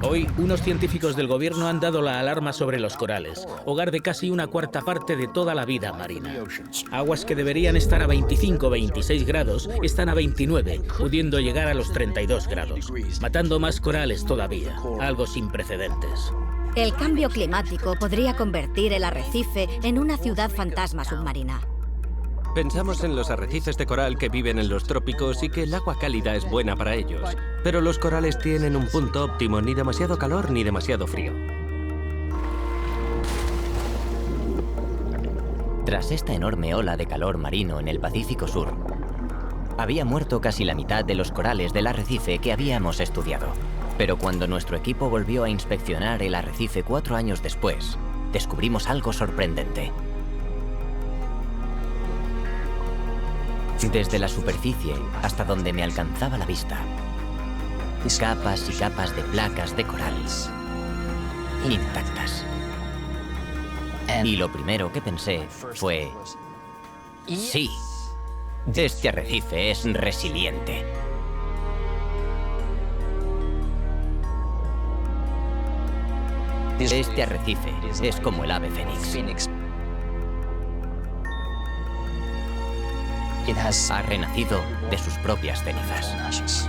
Hoy, unos científicos del gobierno han dado la alarma sobre los corales, hogar de casi una cuarta parte de toda la vida marina. Aguas que deberían estar a 25 o 26 grados están a 29, pudiendo llegar a los 32 grados, matando más corales todavía, algo sin precedentes. El cambio climático podría convertir el arrecife en una ciudad fantasma submarina. Pensamos en los arrecifes de coral que viven en los trópicos y que el agua cálida es buena para ellos. Pero los corales tienen un punto óptimo, ni demasiado calor ni demasiado frío. Tras esta enorme ola de calor marino en el Pacífico Sur, había muerto casi la mitad de los corales del arrecife que habíamos estudiado. Pero cuando nuestro equipo volvió a inspeccionar el arrecife 4 años después, descubrimos algo sorprendente. Desde la superficie hasta donde me alcanzaba la vista, capas y capas de placas de coral intactas. Y lo primero que pensé fue: sí, este arrecife es resiliente. Este arrecife es como el ave fénix. Ha renacido de sus propias cenizas.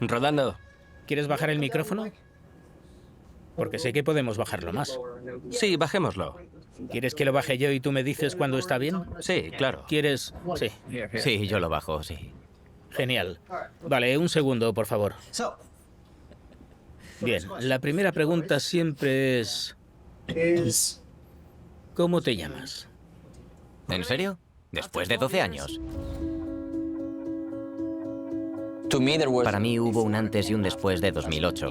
Rodando. ¿Quieres bajar el micrófono? Porque sé que podemos bajarlo más. Sí, bajémoslo. ¿Quieres que lo baje yo y tú me dices cuándo está bien? Sí, claro. ¿Quieres? Sí. Sí, yo lo bajo, sí. Genial. Vale, un segundo, por favor. Bien, la primera pregunta siempre es... ¿cómo te llamas? ¿En serio? Después de 12 años. Para mí hubo un antes y un después de 2008.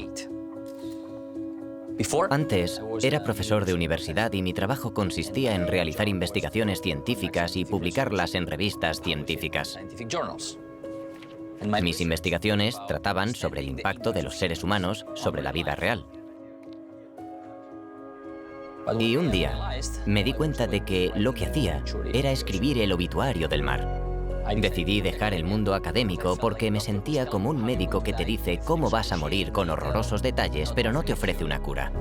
Antes, era profesor de universidad y mi trabajo consistía en realizar investigaciones científicas y publicarlas en revistas científicas. Mis investigaciones trataban sobre el impacto de los seres humanos sobre la vida real. Y un día me di cuenta de que lo que hacía era escribir el obituario del mar. Decidí dejar el mundo académico porque me sentía como un médico que te dice cómo vas a morir con horrorosos detalles, pero no te ofrece una cura.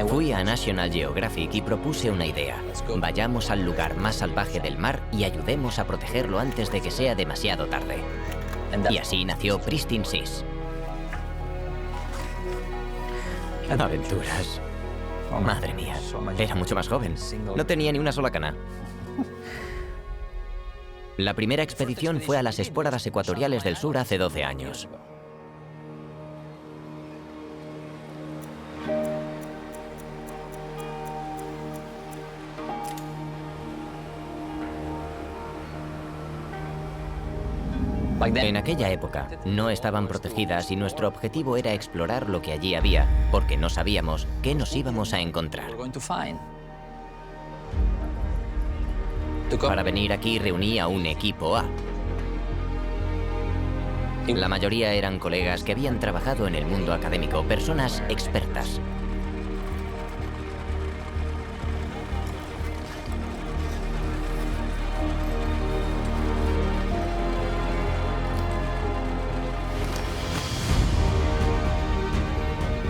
Fui a National Geographic y propuse una idea. Vayamos al lugar más salvaje del mar y ayudemos a protegerlo antes de que sea demasiado tarde. Y así nació Pristine Seas. Aventuras. Madre mía, era mucho más joven. No tenía ni una sola cana. La primera expedición fue a las Espóradas Ecuatoriales del Sur hace 12 años. En aquella época no estaban protegidas y nuestro objetivo era explorar lo que allí había, porque no sabíamos qué nos íbamos a encontrar. Para venir aquí reuní a un equipo A. La mayoría eran colegas que habían trabajado en el mundo académico, personas expertas.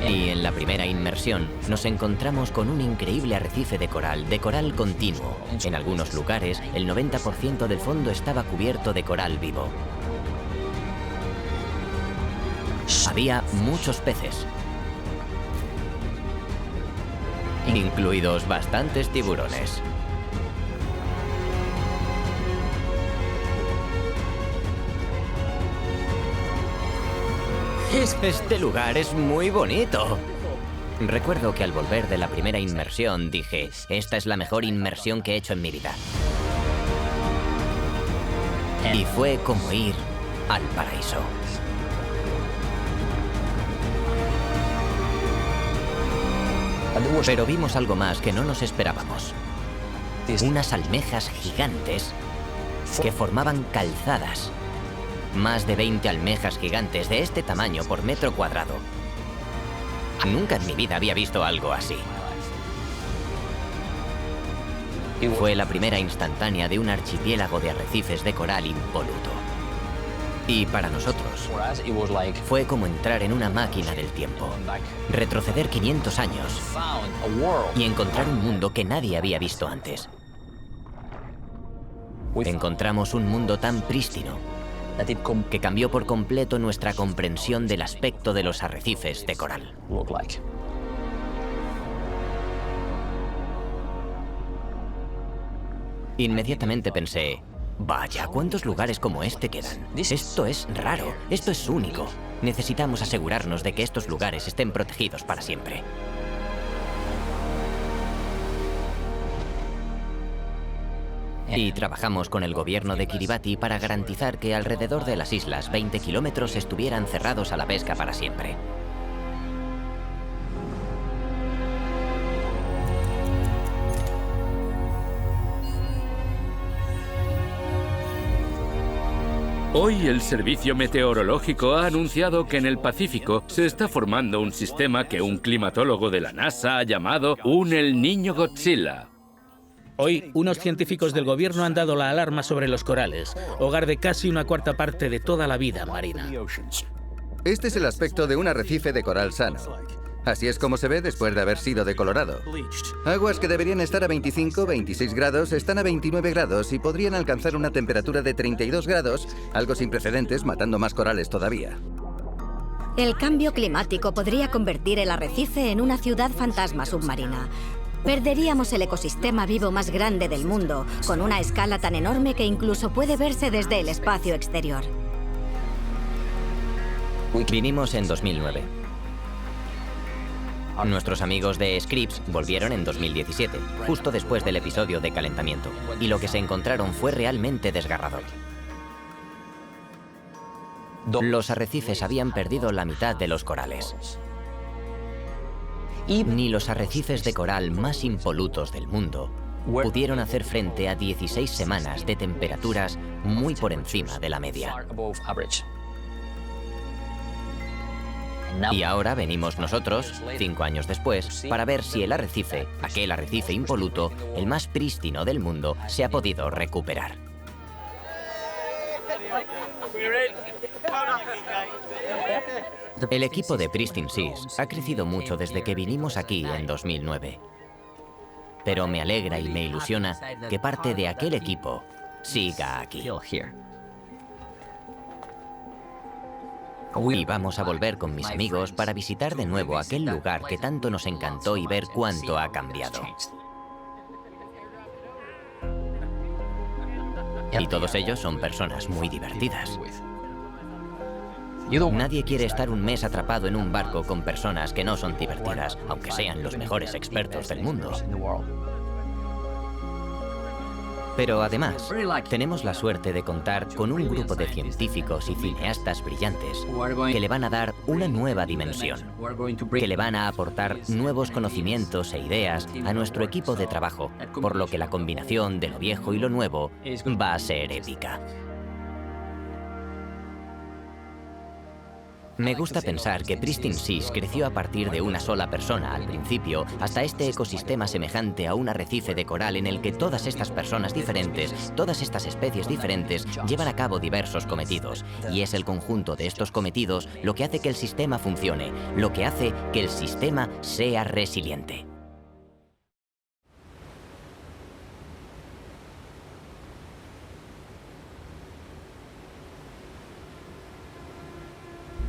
Y en la primera inmersión nos encontramos con un increíble arrecife de coral continuo. En algunos lugares, el 90% del fondo estaba cubierto de coral vivo. Había muchos peces, incluidos bastantes tiburones. Este lugar es muy bonito. Recuerdo que al volver de la primera inmersión dije, esta es la mejor inmersión que he hecho en mi vida. Y fue como ir al paraíso. Pero vimos algo más que no nos esperábamos. unas almejas gigantes que formaban calzadas. Más de 20 almejas gigantes de este tamaño por metro cuadrado. Nunca en mi vida había visto algo así. Fue la primera instantánea de un archipiélago de arrecifes de coral impoluto. Y para nosotros, fue como entrar en una máquina del tiempo. Retroceder 500 años y encontrar un mundo que nadie había visto antes. Encontramos un mundo tan prístino que cambió por completo nuestra comprensión del aspecto de los arrecifes de coral. Inmediatamente pensé, vaya, ¿cuántos lugares como este quedan? Esto es raro, esto es único. Necesitamos asegurarnos de que estos lugares estén protegidos para siempre. Y trabajamos con el gobierno de Kiribati para garantizar que alrededor de las islas 20 kilómetros estuvieran cerrados a la pesca para siempre. Hoy el Servicio Meteorológico ha anunciado que en el Pacífico se está formando un sistema que un climatólogo de la NASA ha llamado un El Niño Godzilla. Hoy, unos científicos del gobierno han dado la alarma sobre los corales, hogar de casi una cuarta parte de toda la vida marina. Este es el aspecto de un arrecife de coral sano. Así es como se ve después de haber sido decolorado. Aguas que deberían estar a 25, 26 grados están a 29 grados y podrían alcanzar una temperatura de 32 grados, algo sin precedentes, matando más corales todavía. El cambio climático podría convertir el arrecife en una ciudad fantasma submarina. Perderíamos el ecosistema vivo más grande del mundo, con una escala tan enorme que incluso puede verse desde el espacio exterior. Vinimos en 2009. Nuestros amigos de Scripps volvieron en 2017, justo después del episodio de calentamiento, y lo que se encontraron fue realmente desgarrador. Los arrecifes habían perdido la mitad de los corales. Ni los arrecifes de coral más impolutos del mundo pudieron hacer frente a 16 semanas de temperaturas muy por encima de la media. Y ahora venimos nosotros, 5 años después, para ver si el arrecife, aquel arrecife impoluto, el más prístino del mundo, se ha podido recuperar. El equipo de Pristine Seas ha crecido mucho desde que vinimos aquí en 2009. Pero me alegra y me ilusiona que parte de aquel equipo siga aquí. Y vamos a volver con mis amigos para visitar de nuevo aquel lugar que tanto nos encantó y ver cuánto ha cambiado. Y todos ellos son personas muy divertidas. Nadie quiere estar un mes atrapado en un barco con personas que no son divertidas, aunque sean los mejores expertos del mundo. Pero además, tenemos la suerte de contar con un grupo de científicos y cineastas brillantes que le van a dar una nueva dimensión, que le van a aportar nuevos conocimientos e ideas a nuestro equipo de trabajo, por lo que la combinación de lo viejo y lo nuevo va a ser épica. Me gusta pensar que Pristine Seas creció a partir de una sola persona al principio hasta este ecosistema semejante a un arrecife de coral en el que todas estas personas diferentes, todas estas especies diferentes, llevan a cabo diversos cometidos. Y es el conjunto de estos cometidos lo que hace que el sistema funcione, lo que hace que el sistema sea resiliente.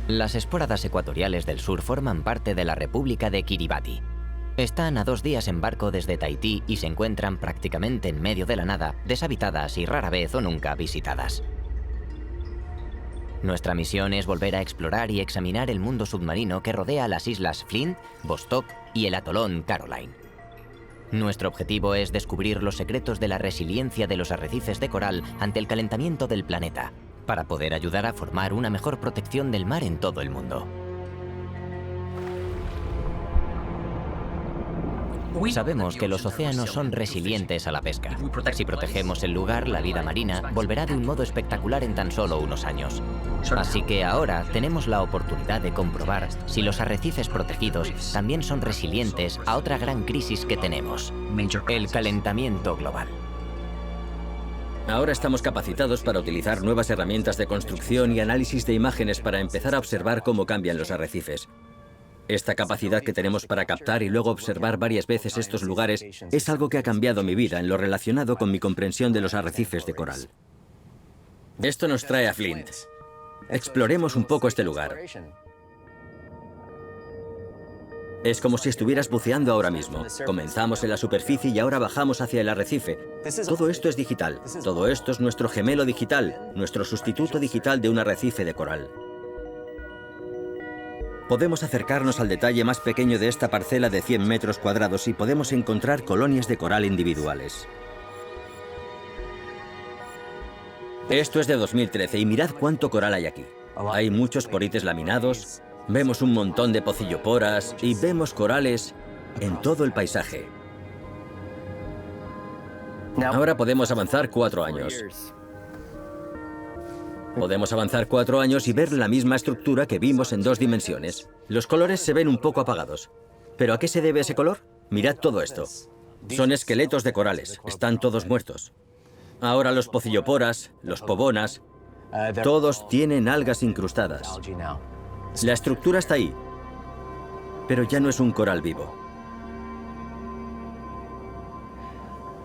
Las esporadas ecuatoriales del sur forman parte de la República de Kiribati. Están a 2 días en barco desde Tahití y se encuentran prácticamente en medio de la nada, deshabitadas y rara vez o nunca visitadas. Nuestra misión es volver a explorar y examinar el mundo submarino que rodea las islas Flint, Vostok y el atolón Caroline. Nuestro objetivo es descubrir los secretos de la resiliencia de los arrecifes de coral ante el calentamiento del planeta, para poder ayudar a formar una mejor protección del mar en todo el mundo. Sabemos que los océanos son resilientes a la pesca. Si protegemos el lugar, la vida marina volverá de un modo espectacular en tan solo unos años. Así que ahora tenemos la oportunidad de comprobar si los arrecifes protegidos también son resilientes a otra gran crisis que tenemos: el calentamiento global. Ahora estamos capacitados para utilizar nuevas herramientas de construcción y análisis de imágenes para empezar a observar cómo cambian los arrecifes. Esta capacidad que tenemos para captar y luego observar varias veces estos lugares es algo que ha cambiado mi vida en lo relacionado con mi comprensión de los arrecifes de coral. Esto nos trae a Flint. Exploremos un poco este lugar. Es como si estuvieras buceando ahora mismo. Comenzamos en la superficie y ahora bajamos hacia el arrecife. Todo esto es digital. Todo esto es nuestro gemelo digital, nuestro sustituto digital de un arrecife de coral. Podemos acercarnos al detalle más pequeño de esta parcela de 100 metros cuadrados y podemos encontrar colonias de coral individuales. Esto es de 2013 y mirad cuánto coral hay aquí. Hay muchos porites laminados, vemos un montón de pocilloporas y vemos corales en todo el paisaje. Ahora podemos avanzar 4 años. Podemos avanzar 4 años y ver la misma estructura que vimos en 2 dimensiones. Los colores se ven un poco apagados. ¿Pero a qué se debe ese color? Mirad todo esto. Son esqueletos de corales. Están todos muertos. Ahora los pocilloporas, los pobonas, todos tienen algas incrustadas. La estructura está ahí, pero ya no es un coral vivo.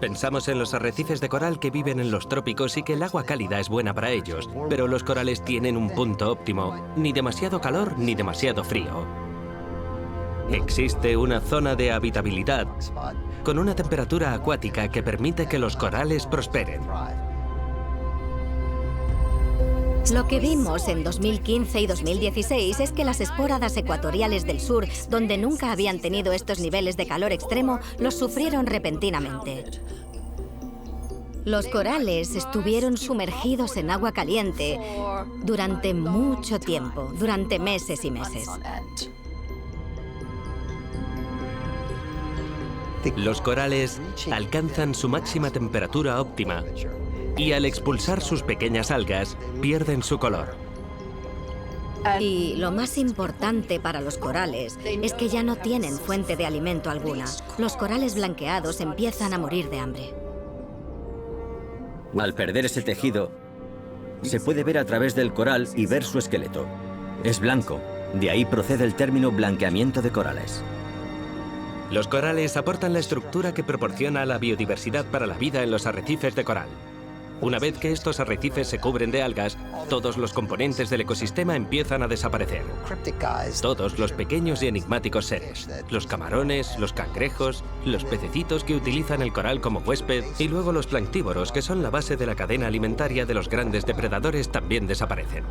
Pensamos en los arrecifes de coral que viven en los trópicos y que el agua cálida es buena para ellos, pero los corales tienen un punto óptimo, ni demasiado calor ni demasiado frío. Existe una zona de habitabilidad con una temperatura acuática que permite que los corales prosperen. Lo que vimos en 2015 y 2016 es que las esporadas ecuatoriales del sur, donde nunca habían tenido estos niveles de calor extremo, los sufrieron repentinamente. Los corales estuvieron sumergidos en agua caliente durante mucho tiempo, durante meses y meses. Los corales alcanzan su máxima temperatura óptima y al expulsar sus pequeñas algas, pierden su color. Y lo más importante para los corales es que ya no tienen fuente de alimento alguna. Los corales blanqueados empiezan a morir de hambre. Al perder ese tejido, se puede ver a través del coral y ver su esqueleto. Es blanco. De ahí procede el término blanqueamiento de corales. Los corales aportan la estructura que proporciona la biodiversidad para la vida en los arrecifes de coral. Una vez que estos arrecifes se cubren de algas, todos los componentes del ecosistema empiezan a desaparecer. Todos los pequeños y enigmáticos seres, los camarones, los cangrejos, los pececitos que utilizan el coral como huésped y luego los planctívoros, que son la base de la cadena alimentaria de los grandes depredadores, también desaparecen.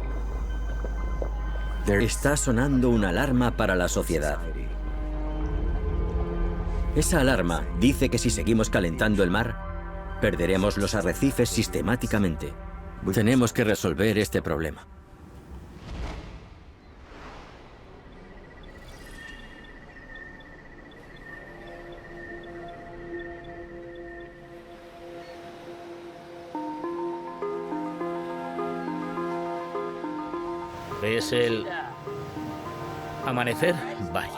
Está sonando una alarma para la sociedad. Esa alarma dice que si seguimos calentando el mar, perderemos los arrecifes sistemáticamente. Tenemos que resolver este problema. ¿Ves el amanecer? Vaya.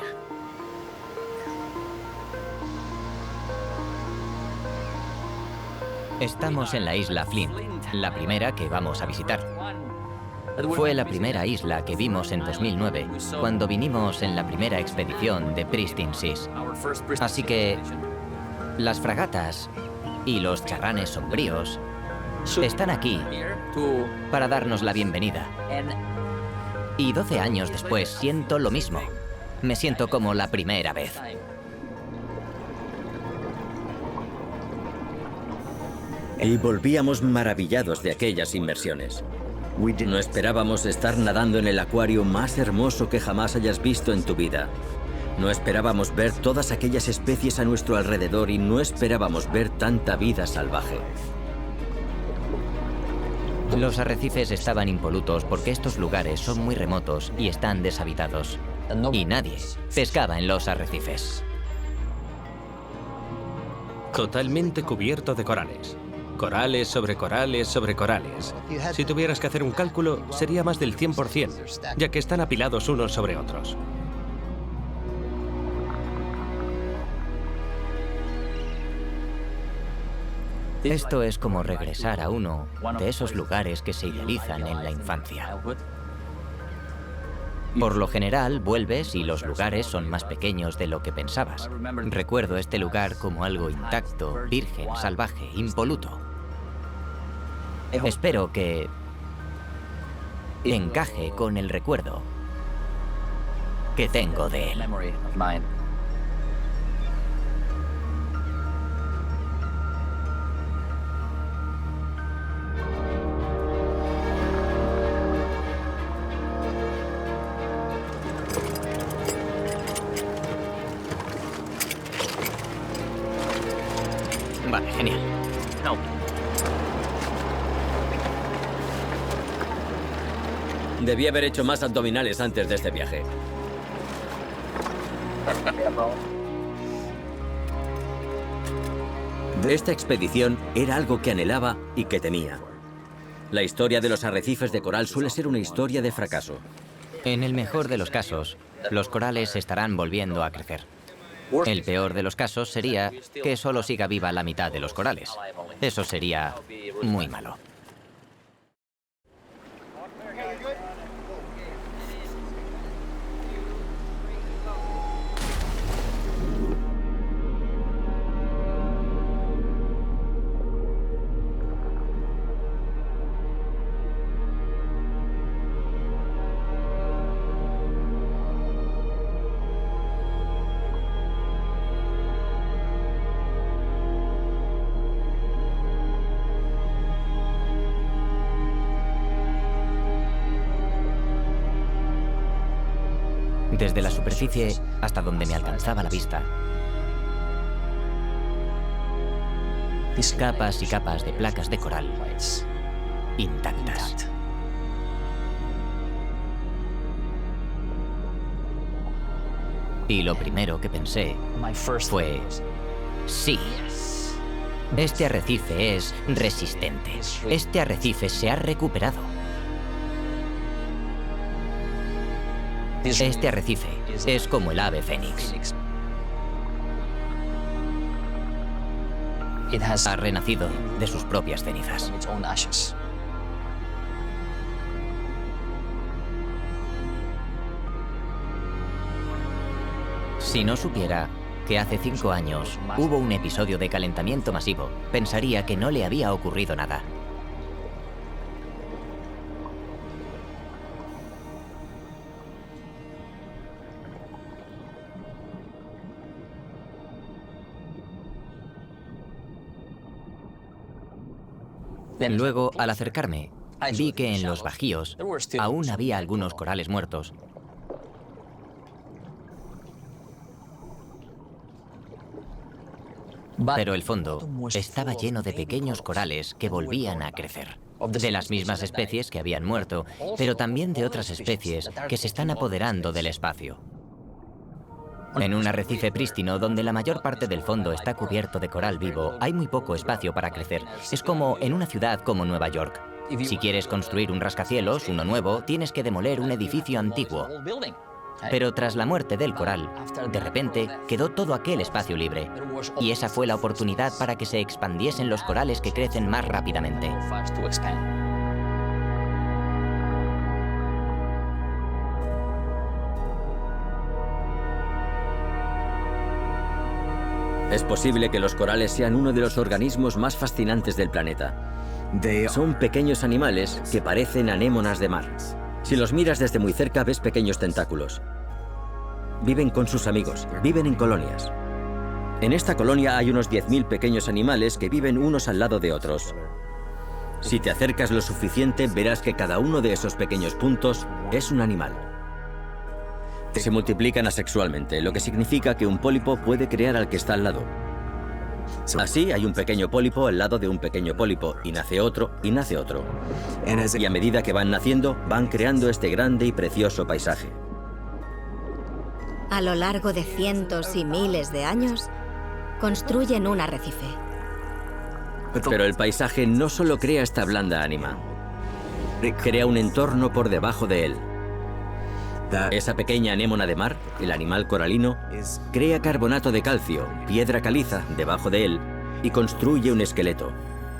Estamos en la isla Flint, la primera que vamos a visitar. Fue la primera isla que vimos en 2009, cuando vinimos en la primera expedición de Pristine Seas. Así que las fragatas y los charranes sombríos están aquí para darnos la bienvenida. Y 12 años después siento lo mismo. Me siento como la primera vez. Y volvíamos maravillados de aquellas inmersiones. No esperábamos estar nadando en el acuario más hermoso que jamás hayas visto en tu vida. No esperábamos ver todas aquellas especies a nuestro alrededor y no esperábamos ver tanta vida salvaje. Los arrecifes estaban impolutos porque estos lugares son muy remotos y están deshabitados. Y nadie pescaba en los arrecifes. Totalmente cubierto de corales. Corales sobre corales sobre corales. Si tuvieras que hacer un cálculo, sería más del 100%, ya que están apilados unos sobre otros. Esto es como regresar a uno de esos lugares que se idealizan en la infancia. Por lo general, vuelves y los lugares son más pequeños de lo que pensabas. Recuerdo este lugar como algo intacto, virgen, salvaje, impoluto. Espero que encaje con el recuerdo que tengo de él. Vale, genial. Debí haber hecho más abdominales antes de este viaje. Esta expedición era algo que anhelaba y que temía. La historia de los arrecifes de coral suele ser una historia de fracaso. En el mejor de los casos, los corales estarán volviendo a crecer. El peor de los casos sería que solo siga viva la mitad de los corales. Eso sería muy malo. Desde la superficie hasta donde me alcanzaba la vista, capas y capas de placas de coral intactas. Y lo primero que pensé fue, sí, este arrecife es resistente. Este arrecife se ha recuperado. Este arrecife es como el ave fénix. Ha renacido de sus propias cenizas. Si no supiera que hace 5 años hubo un episodio de calentamiento masivo, pensaría que no le había ocurrido nada. Luego, al acercarme, vi que en los bajíos aún había algunos corales muertos. Pero el fondo estaba lleno de pequeños corales que volvían a crecer. De las mismas especies que habían muerto, pero también de otras especies que se están apoderando del espacio. En un arrecife prístino donde la mayor parte del fondo está cubierto de coral vivo, hay muy poco espacio para crecer. Es como en una ciudad como Nueva York. Si quieres construir un rascacielos, uno nuevo, tienes que demoler un edificio antiguo. Pero tras la muerte del coral, de repente quedó todo aquel espacio libre. Y esa fue la oportunidad para que se expandiesen los corales que crecen más rápidamente. Es posible que los corales sean uno de los organismos más fascinantes del planeta. Son pequeños animales que parecen anémonas de mar. Si los miras desde muy cerca, ves pequeños tentáculos. Viven con sus amigos, viven en colonias. En esta colonia hay unos 10.000 pequeños animales que viven unos al lado de otros. Si te acercas lo suficiente, verás que cada uno de esos pequeños puntos es un animal. Se multiplican asexualmente, lo que significa que un pólipo puede crear al que está al lado. Así hay un pequeño pólipo al lado de un pequeño pólipo, y nace otro, y nace otro. Y a medida que van naciendo, van creando este grande y precioso paisaje. A lo largo de cientos y miles de años, construyen un arrecife. Pero el paisaje no solo crea esta blanda ánima, crea un entorno por debajo de él. Esa pequeña anémona de mar, el animal coralino, crea carbonato de calcio, piedra caliza, debajo de él, y construye un esqueleto.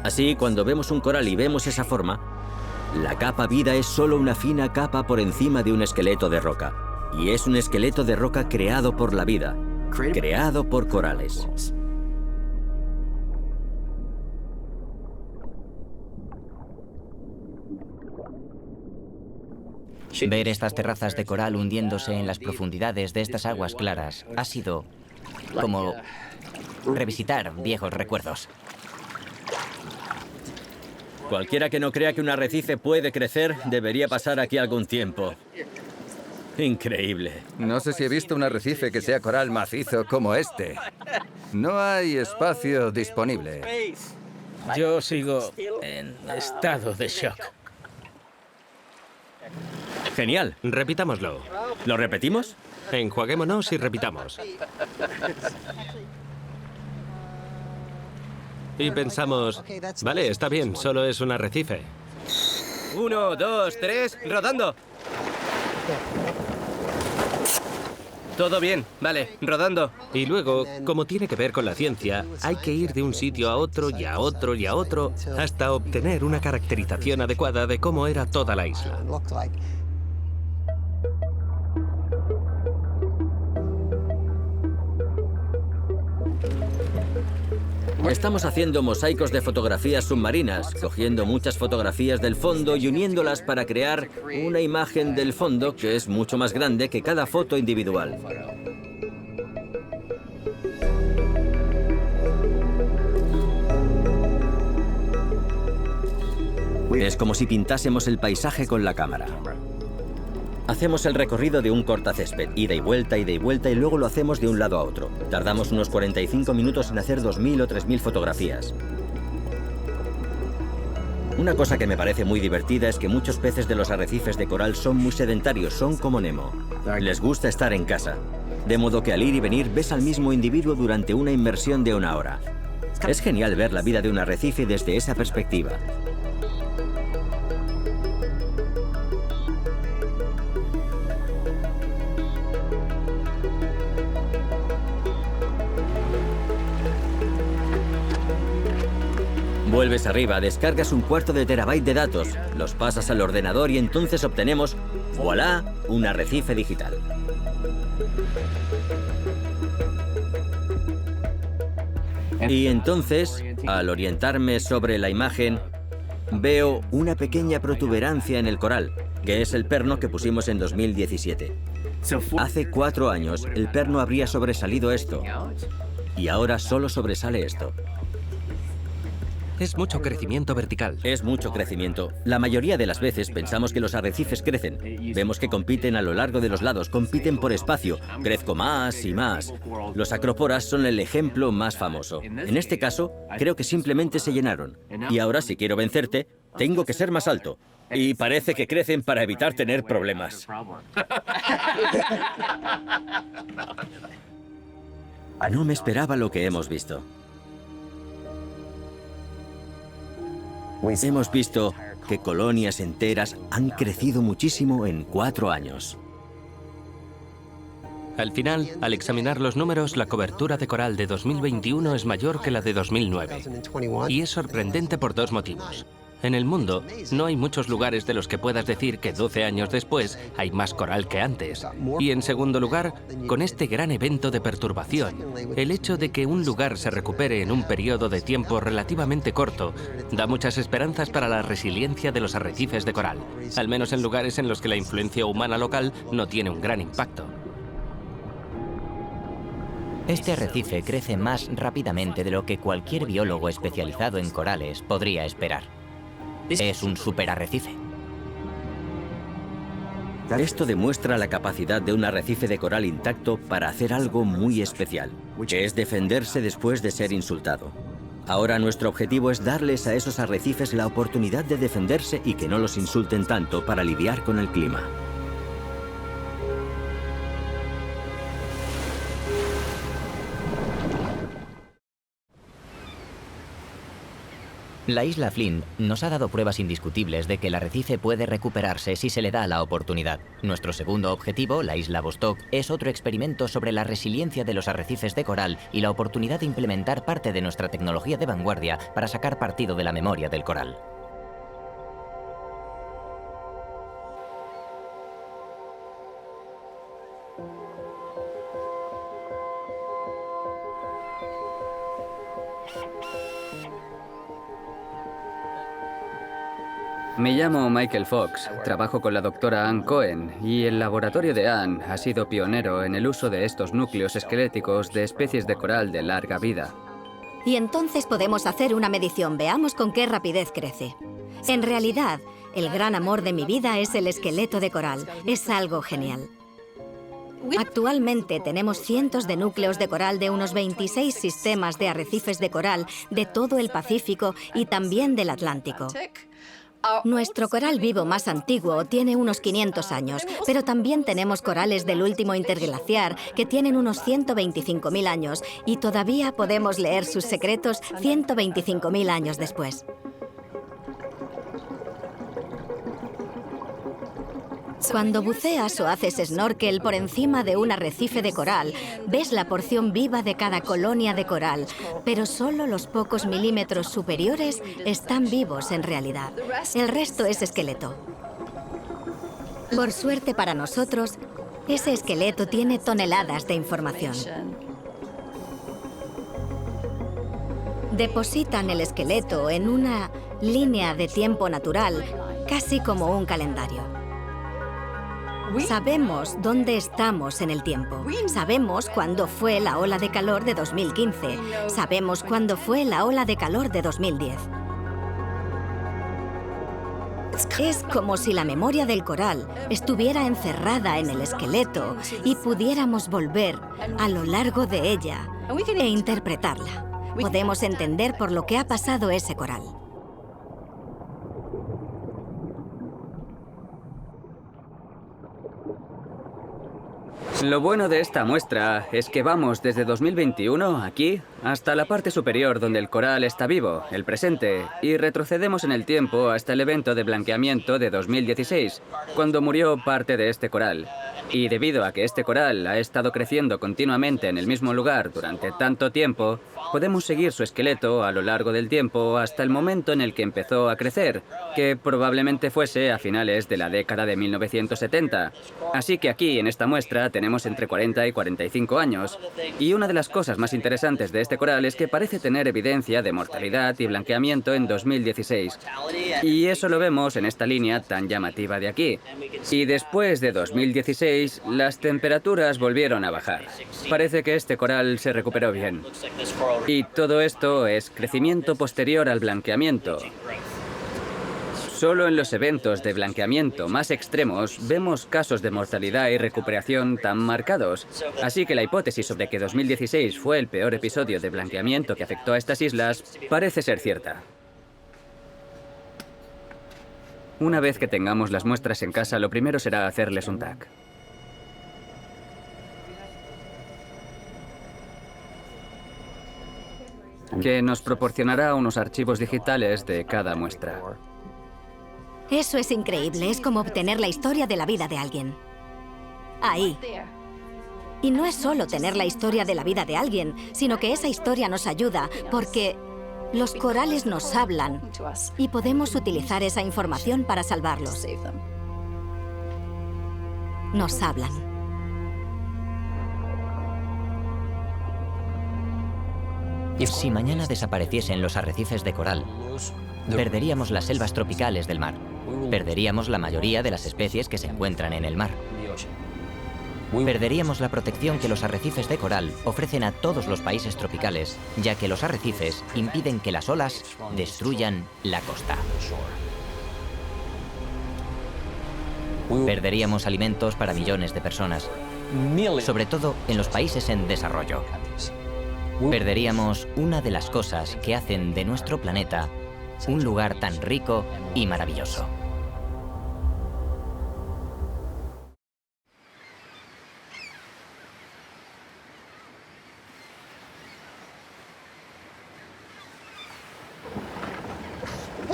Así, cuando vemos un coral y vemos esa forma, la capa vida es solo una fina capa por encima de un esqueleto de roca. Y es un esqueleto de roca creado por la vida, creado por corales. Ver estas terrazas de coral hundiéndose en las profundidades de estas aguas claras ha sido como revisitar viejos recuerdos. Cualquiera que no crea que un arrecife puede crecer debería pasar aquí algún tiempo. Increíble. No sé si he visto un arrecife que sea coral macizo como este. No hay espacio disponible. Yo sigo en estado de shock. Genial. Repitámoslo. ¿Lo repetimos? Enjuaguémonos y repitamos. Y pensamos, vale, está bien, solo es un arrecife. 1, 2, 3, rodando. Todo bien, vale, rodando. Y luego, como tiene que ver con la ciencia, hay que ir de un sitio a otro y a otro y a otro hasta obtener una caracterización adecuada de cómo era toda la isla. Estamos haciendo mosaicos de fotografías submarinas, cogiendo muchas fotografías del fondo y uniéndolas para crear una imagen del fondo que es mucho más grande que cada foto individual. Es como si pintásemos el paisaje con la cámara. Hacemos el recorrido de un cortacésped, ida y vuelta, y luego lo hacemos de un lado a otro. Tardamos unos 45 minutos en hacer 2.000 o 3.000 fotografías. Una cosa que me parece muy divertida es que muchos peces de los arrecifes de coral son muy sedentarios, son como Nemo. Les gusta estar en casa. De modo que al ir y venir ves al mismo individuo durante una inmersión de 1 hora. Es genial ver la vida de un arrecife desde esa perspectiva. Vuelves arriba, descargas 1/4 de terabyte de datos, los pasas al ordenador y entonces obtenemos, ¡voilá!, un arrecife digital. Y entonces, al orientarme sobre la imagen, veo una pequeña protuberancia en el coral, que es el perno que pusimos en 2017. Hace 4 años, el perno habría sobresalido esto, y ahora solo sobresale esto. Es mucho crecimiento vertical. Es mucho crecimiento. La mayoría de las veces pensamos que los arrecifes crecen. Vemos que compiten a lo largo de los lados, compiten por espacio. Crezco más y más. Los acróporas son el ejemplo más famoso. En este caso, creo que simplemente se llenaron. Y ahora, si quiero vencerte, tengo que ser más alto. Y parece que crecen para evitar tener problemas. No me esperaba lo que hemos visto. Hemos visto que colonias enteras han crecido muchísimo en 4 años. Al final, al examinar los números, la cobertura de coral de 2021 es mayor que la de 2009. Y es sorprendente por 2 motivos. En el mundo, no hay muchos lugares de los que puedas decir que 12 años después hay más coral que antes. Y en segundo lugar, con este gran evento de perturbación, el hecho de que un lugar se recupere en un periodo de tiempo relativamente corto da muchas esperanzas para la resiliencia de los arrecifes de coral, al menos en lugares en los que la influencia humana local no tiene un gran impacto. Este arrecife crece más rápidamente de lo que cualquier biólogo especializado en corales podría esperar. Es un superarrecife. Esto demuestra la capacidad de un arrecife de coral intacto para hacer algo muy especial, que es defenderse después de ser insultado. Ahora nuestro objetivo es darles a esos arrecifes la oportunidad de defenderse y que no los insulten tanto para lidiar con el clima. La isla Flint nos ha dado pruebas indiscutibles de que el arrecife puede recuperarse si se le da la oportunidad. Nuestro segundo objetivo, la isla Vostok, es otro experimento sobre la resiliencia de los arrecifes de coral y la oportunidad de implementar parte de nuestra tecnología de vanguardia para sacar partido de la memoria del coral. Me llamo Michael Fox, trabajo con la doctora Ann Cohen y el laboratorio de Ann ha sido pionero en el uso de estos núcleos esqueléticos de especies de coral de larga vida. Y entonces podemos hacer una medición, veamos con qué rapidez crece. En realidad, el gran amor de mi vida es el esqueleto de coral, es algo genial. Actualmente tenemos cientos de núcleos de coral de unos 26 sistemas de arrecifes de coral de todo el Pacífico y también del Atlántico. Nuestro coral vivo más antiguo tiene unos 500 años, pero también tenemos corales del último interglaciar que tienen unos 125.000 años y todavía podemos leer sus secretos 125.000 años después. Cuando buceas o haces snorkel por encima de un arrecife de coral, ves la porción viva de cada colonia de coral, pero solo los pocos milímetros superiores están vivos en realidad. El resto es esqueleto. Por suerte para nosotros, ese esqueleto tiene toneladas de información. Depositan el esqueleto en una línea de tiempo natural, casi como un calendario. Sabemos dónde estamos en el tiempo. Sabemos cuándo fue la ola de calor de 2015. Sabemos cuándo fue la ola de calor de 2010. Es como si la memoria del coral estuviera encerrada en el esqueleto y pudiéramos volver a lo largo de ella e interpretarla. Podemos entender por lo que ha pasado ese coral. Lo bueno de esta muestra es que vamos desde 2021, aquí, hasta la parte superior donde el coral está vivo, el presente, y retrocedemos en el tiempo hasta el evento de blanqueamiento de 2016, cuando murió parte de este coral. Y debido a que este coral ha estado creciendo continuamente en el mismo lugar durante tanto tiempo, podemos seguir su esqueleto a lo largo del tiempo hasta el momento en el que empezó a crecer, que probablemente fuese a finales de la década de 1970. Así que aquí, en esta muestra, tenemos entre 40 y 45 años. Y una de las cosas más interesantes de este coral es que parece tener evidencia de mortalidad y blanqueamiento en 2016. Y eso lo vemos en esta línea tan llamativa de aquí. Y después de 2016, las temperaturas volvieron a bajar. Parece que este coral se recuperó bien. Y todo esto es crecimiento posterior al blanqueamiento. Solo en los eventos de blanqueamiento más extremos vemos casos de mortalidad y recuperación tan marcados. Así que la hipótesis sobre que 2016 fue el peor episodio de blanqueamiento que afectó a estas islas parece ser cierta. Una vez que tengamos las muestras en casa, lo primero será hacerles un TAC. Que nos proporcionará unos archivos digitales de cada muestra. Eso es increíble, es como obtener la historia de la vida de alguien. Ahí. Y no es solo tener la historia de la vida de alguien, sino que esa historia nos ayuda porque los corales nos hablan y podemos utilizar esa información para salvarlos. Nos hablan. Si mañana desapareciesen los arrecifes de coral, perderíamos las selvas tropicales del mar. Perderíamos la mayoría de las especies que se encuentran en el mar. Perderíamos la protección que los arrecifes de coral ofrecen a todos los países tropicales, ya que los arrecifes impiden que las olas destruyan la costa. Perderíamos alimentos para millones de personas, sobre todo en los países en desarrollo. Perderíamos una de las cosas que hacen de nuestro planeta un lugar tan rico y maravilloso.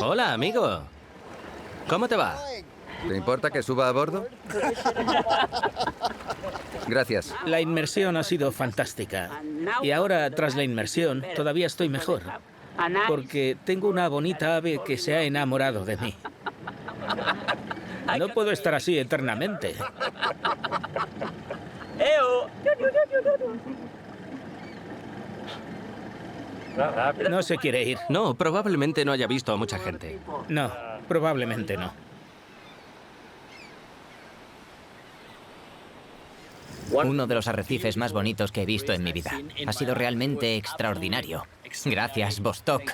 Hola, amigo. ¿Cómo te va? ¿Te importa que suba a bordo? Gracias. La inmersión ha sido fantástica. Y ahora, tras la inmersión, todavía estoy mejor. Porque tengo una bonita ave que se ha enamorado de mí. No puedo estar así eternamente. No se quiere ir. No, probablemente no haya visto a mucha gente. No, probablemente no. Uno de los arrecifes más bonitos que he visto en mi vida. Ha sido realmente extraordinario. Gracias, Vostok.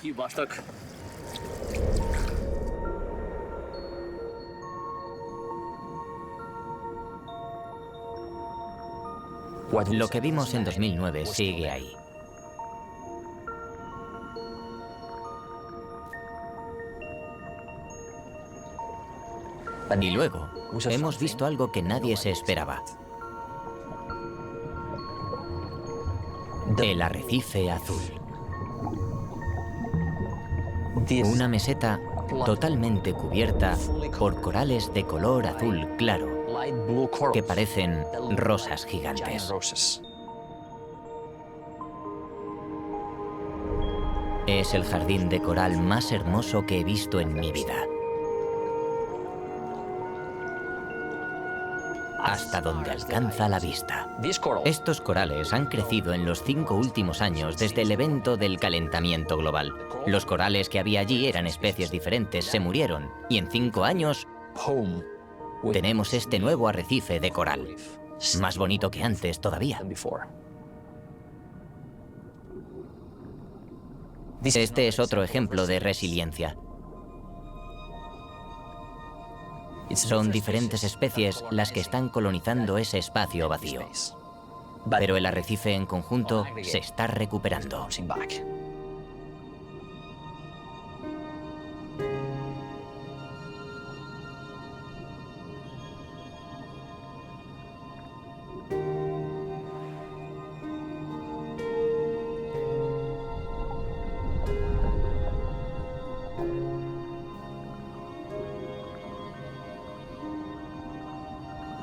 Lo que vimos en 2009 sigue ahí. Y luego, hemos visto algo que nadie se esperaba. El arrecife azul. Una meseta totalmente cubierta por corales de color azul claro, que parecen rosas gigantes. Es el jardín de coral más hermoso que he visto en mi vida. Hasta donde alcanza la vista. Estos corales han crecido en los 5 últimos años desde el evento del calentamiento global. Los corales que había allí eran especies diferentes, se murieron, y en 5 años tenemos este nuevo arrecife de coral, más bonito que antes todavía. Este es otro ejemplo de resiliencia. Son diferentes especies las que están colonizando ese espacio vacío. Pero el arrecife en conjunto se está recuperando.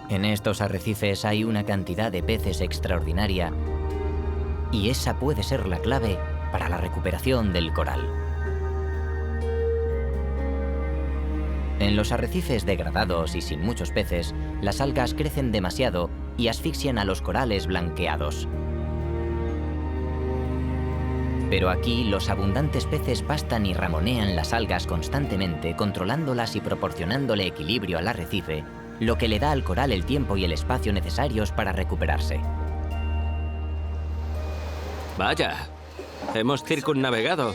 En estos arrecifes hay una cantidad de peces extraordinaria y esa puede ser la clave para la recuperación del coral. En los arrecifes degradados y sin muchos peces, las algas crecen demasiado y asfixian a los corales blanqueados. Pero aquí los abundantes peces pastan y ramonean las algas constantemente, controlándolas y proporcionándole equilibrio al arrecife, lo que le da al coral el tiempo y el espacio necesarios para recuperarse. Vaya, hemos circunnavegado.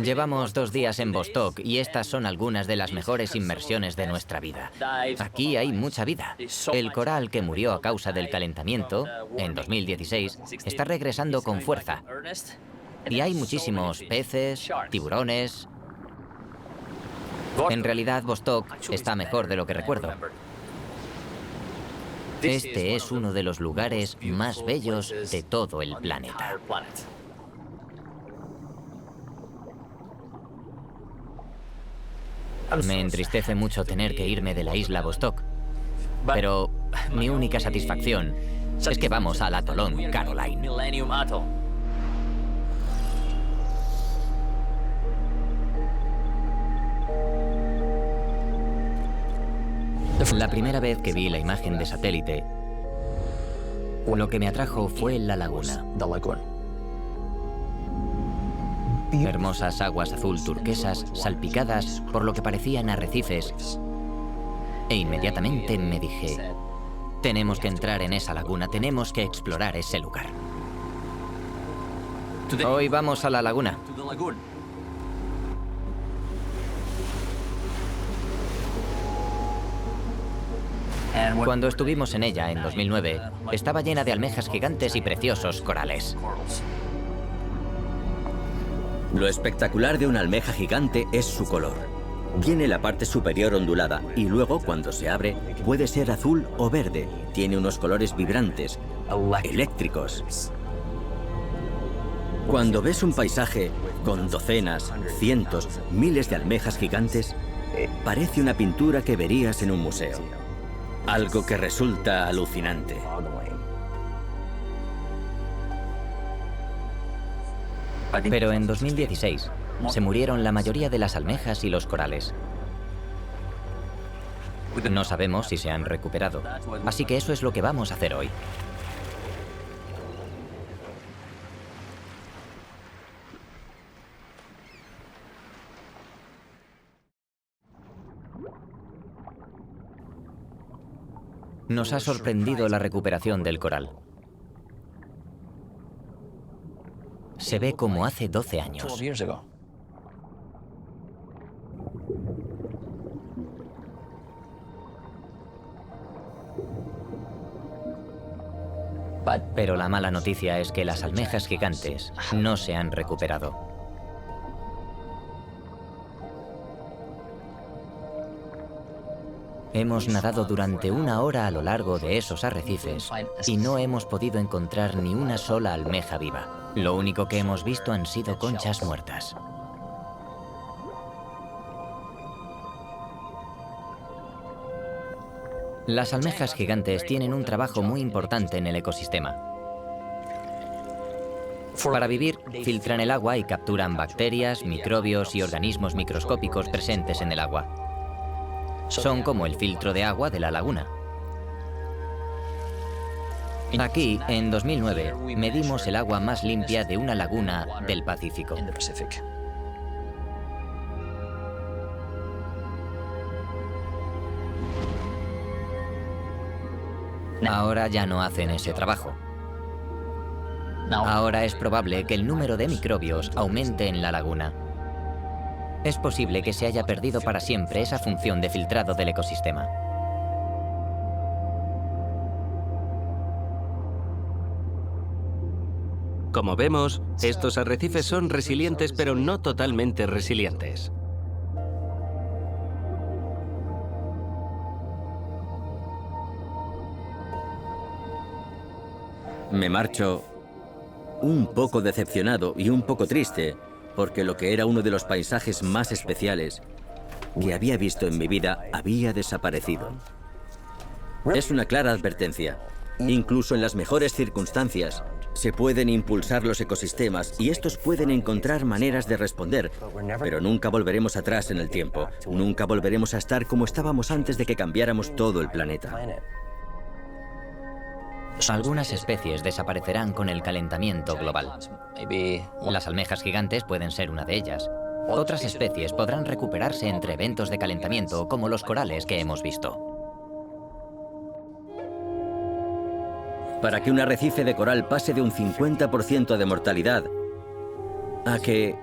Llevamos 2 días en Vostok y estas son algunas de las mejores inmersiones de nuestra vida. Aquí hay mucha vida. El coral que murió a causa del calentamiento, en 2016, está regresando con fuerza. Y hay muchísimos peces, tiburones. En realidad, Vostok está mejor de lo que recuerdo. Este es uno de los lugares más bellos de todo el planeta. Me entristece mucho tener que irme de la isla Vostok, pero mi única satisfacción es que vamos al atolón Caroline. La primera vez que vi la imagen de satélite, lo que me atrajo fue la laguna. Hermosas aguas azul turquesas salpicadas por lo que parecían arrecifes. E inmediatamente me dije, tenemos que entrar en esa laguna, tenemos que explorar ese lugar. Hoy vamos a la laguna. Cuando estuvimos en ella en 2009, estaba llena de almejas gigantes y preciosos corales. Lo espectacular de una almeja gigante es su color. Tiene la parte superior ondulada y luego, cuando se abre, puede ser azul o verde. Tiene unos colores vibrantes, eléctricos. Cuando ves un paisaje con docenas, cientos, miles de almejas gigantes, parece una pintura que verías en un museo. Algo que resulta alucinante. Pero en 2016 se murieron la mayoría de las almejas y los corales. No sabemos si se han recuperado, así que eso es lo que vamos a hacer hoy. Nos ha sorprendido la recuperación del coral. Se ve como hace 12 años. Pero la mala noticia es que las almejas gigantes no se han recuperado. Hemos nadado durante 1 hora a lo largo de esos arrecifes y no hemos podido encontrar ni una sola almeja viva. Lo único que hemos visto han sido conchas muertas. Las almejas gigantes tienen un trabajo muy importante en el ecosistema. Para vivir, filtran el agua y capturan bacterias, microbios y organismos microscópicos presentes en el agua. Son como el filtro de agua de la laguna. Aquí, en 2009, medimos el agua más limpia de una laguna del Pacífico. Ahora ya no hacen ese trabajo. Ahora es probable que el número de microbios aumente en la laguna. Es posible que se haya perdido para siempre esa función de filtrado del ecosistema. Como vemos, estos arrecifes son resilientes, pero no totalmente resilientes. Me marcho un poco decepcionado y un poco triste, porque lo que era uno de los paisajes más especiales que había visto en mi vida había desaparecido. Es una clara advertencia. Incluso en las mejores circunstancias, se pueden impulsar los ecosistemas y estos pueden encontrar maneras de responder, pero nunca volveremos atrás en el tiempo. Nunca volveremos a estar como estábamos antes de que cambiáramos todo el planeta. Algunas especies desaparecerán con el calentamiento global. Las almejas gigantes pueden ser una de ellas. Otras especies podrán recuperarse entre eventos de calentamiento, como los corales que hemos visto. Para que un arrecife de coral pase de un 50% de mortalidad a que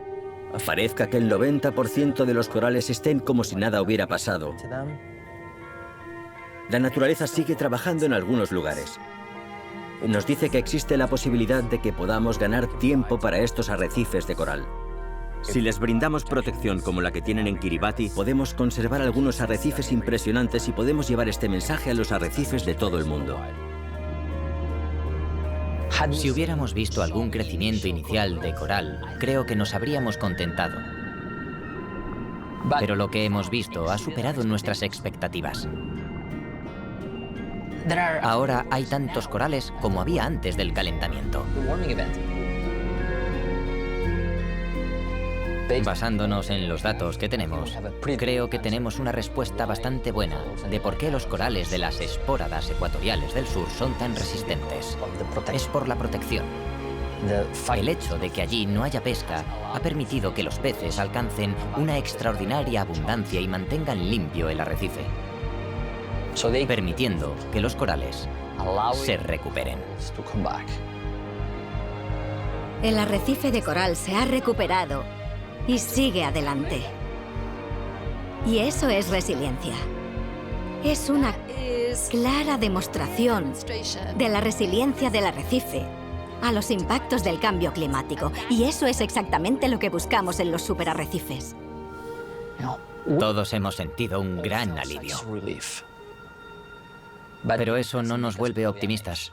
parezca que el 90% de los corales estén como si nada hubiera pasado, la naturaleza sigue trabajando en algunos lugares. Nos dice que existe la posibilidad de que podamos ganar tiempo para estos arrecifes de coral. Si les brindamos protección como la que tienen en Kiribati, podemos conservar algunos arrecifes impresionantes y podemos llevar este mensaje a los arrecifes de todo el mundo. Si hubiéramos visto algún crecimiento inicial de coral, creo que nos habríamos contentado. Pero lo que hemos visto ha superado nuestras expectativas. Ahora hay tantos corales como había antes del calentamiento. Basándonos en los datos que tenemos, creo que tenemos una respuesta bastante buena de por qué los corales de las espóradas ecuatoriales del sur son tan resistentes. Es por la protección. El hecho de que allí no haya pesca ha permitido que los peces alcancen una extraordinaria abundancia y mantengan limpio el arrecife, permitiendo que los corales se recuperen. El arrecife de coral se ha recuperado y sigue adelante. Y eso es resiliencia. Es una clara demostración de la resiliencia del arrecife a los impactos del cambio climático. Y eso es exactamente lo que buscamos en los superarrecifes. Todos hemos sentido un gran alivio. Pero eso no nos vuelve optimistas.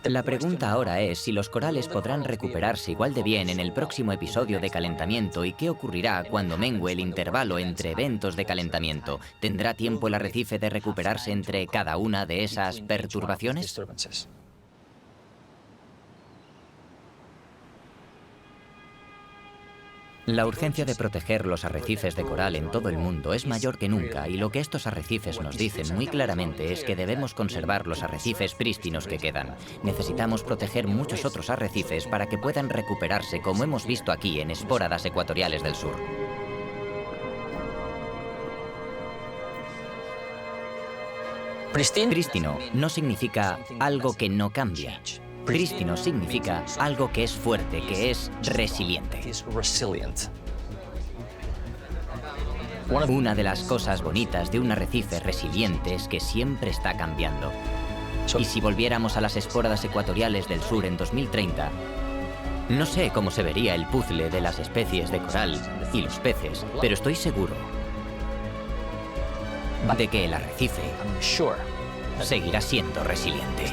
La pregunta ahora es si los corales podrán recuperarse igual de bien en el próximo episodio de calentamiento y qué ocurrirá cuando mengue el intervalo entre eventos de calentamiento. ¿Tendrá tiempo el arrecife de recuperarse entre cada una de esas perturbaciones? La urgencia de proteger los arrecifes de coral en todo el mundo es mayor que nunca y lo que estos arrecifes nos dicen muy claramente es que debemos conservar los arrecifes prístinos que quedan. Necesitamos proteger muchos otros arrecifes para que puedan recuperarse como hemos visto aquí en Espóradas ecuatoriales del sur. Prístino no significa algo que no cambia. Prístino significa algo que es fuerte, que es resiliente. Una de las cosas bonitas de un arrecife resiliente es que siempre está cambiando. Y si volviéramos a las Espóradas ecuatoriales del sur en 2030, no sé cómo se vería el puzzle de las especies de coral y los peces, pero estoy seguro de que el arrecife seguirá siendo resiliente.